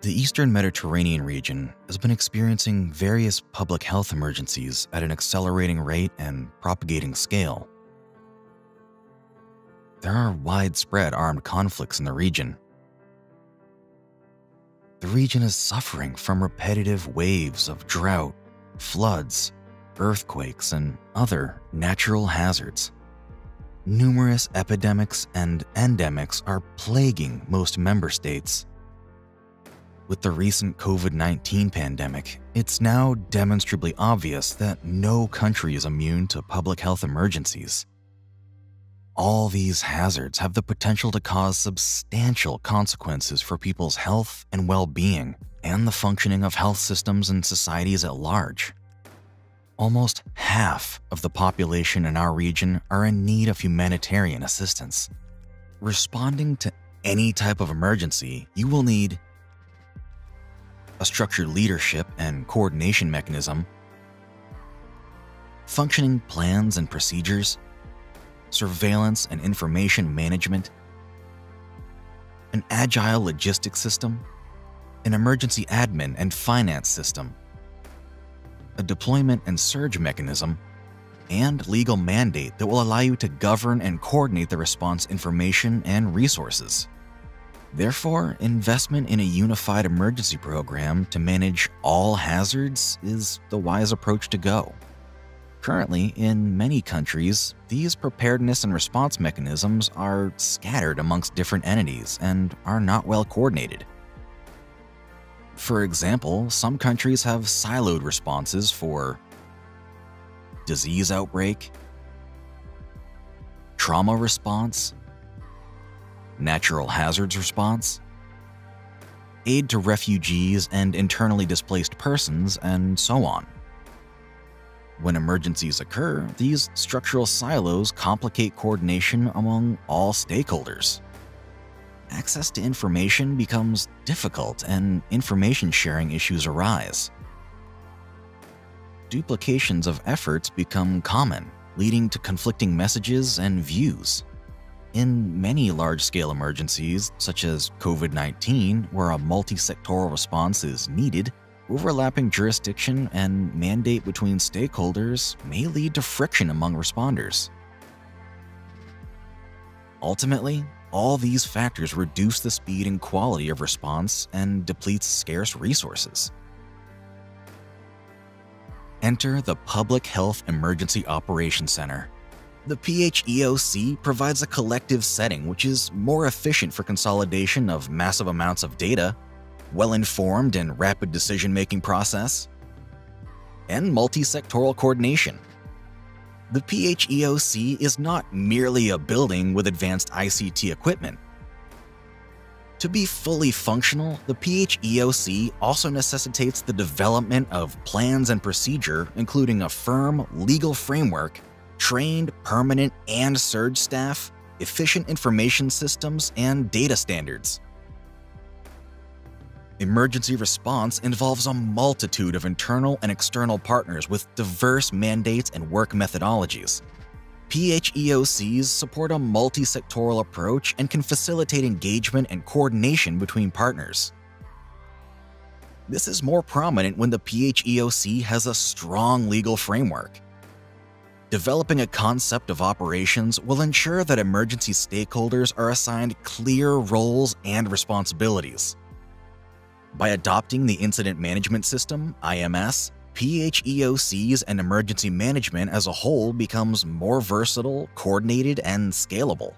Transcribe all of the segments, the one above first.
The Eastern Mediterranean region has been experiencing various public health emergencies at an accelerating rate and propagating scale. There are widespread armed conflicts in the region. The region is suffering from repetitive waves of drought, floods, earthquakes, and other natural hazards. Numerous epidemics and endemics are plaguing most member states. With the recent COVID-19 pandemic, it's now demonstrably obvious that no country is immune to public health emergencies. All these hazards have the potential to cause substantial consequences for people's health and well-being, and the functioning of health systems and societies at large. Almost half of the population in our region are in need of humanitarian assistance. Responding to any type of emergency, you will need a structured leadership and coordination mechanism, functioning plans and procedures, surveillance and information management, an agile logistics system, an emergency admin and finance system, a deployment and surge mechanism, and legal mandate that will allow you to govern and coordinate the response information and resources. Therefore, investment in a unified emergency program to manage all hazards is the wise approach to go. Currently, in many countries, these preparedness and response mechanisms are scattered amongst different entities and are not well coordinated. For example, some countries have siloed responses for disease outbreak, trauma response, natural hazards response, aid to refugees and internally displaced persons, and so on. When emergencies occur, these structural silos complicate coordination among all stakeholders. Access to information becomes difficult and information sharing issues arise. Duplications of efforts become common, leading to conflicting messages and views. In many large-scale emergencies, such as COVID-19, where a multi-sectoral response is needed, overlapping jurisdiction and mandate between stakeholders may lead to friction among responders. Ultimately, all these factors reduce the speed and quality of response and depletes scarce resources. Enter the Public Health Emergency Operations Center. The PHEOC provides a collective setting which is more efficient for consolidation of massive amounts of data, well-informed and rapid decision-making process, and multi-sectoral coordination. The PHEOC is not merely a building with advanced ICT equipment. To be fully functional, the PHEOC also necessitates the development of plans and procedure, including a firm legal framework, trained, permanent, and surge staff, efficient information systems, and data standards. Emergency response involves a multitude of internal and external partners with diverse mandates and work methodologies. PHEOCs support a multi-sectoral approach and can facilitate engagement and coordination between partners. This is more prominent when the PHEOC has a strong legal framework. Developing a concept of operations will ensure that emergency stakeholders are assigned clear roles and responsibilities. By adopting the Incident Management System, IMS, PHEOCs and emergency management as a whole becomes more versatile, coordinated, and scalable.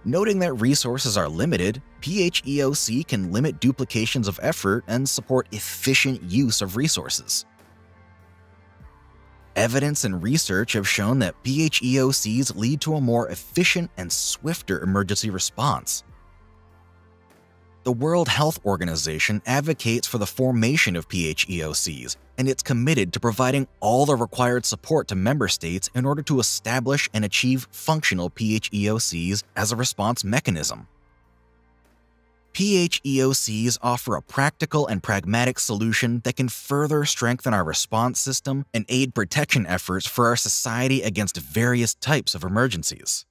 Noting that resources are limited, PHEOC can limit duplications of effort and support efficient use of resources. Evidence and research have shown that PHEOCs lead to a more efficient and swifter emergency response. The World Health Organization advocates for the formation of PHEOCs, and it's committed to providing all the required support to member states in order to establish and achieve functional PHEOCs as a response mechanism. PHEOCs offer a practical and pragmatic solution that can further strengthen our response system and aid protection efforts for our society against various types of emergencies.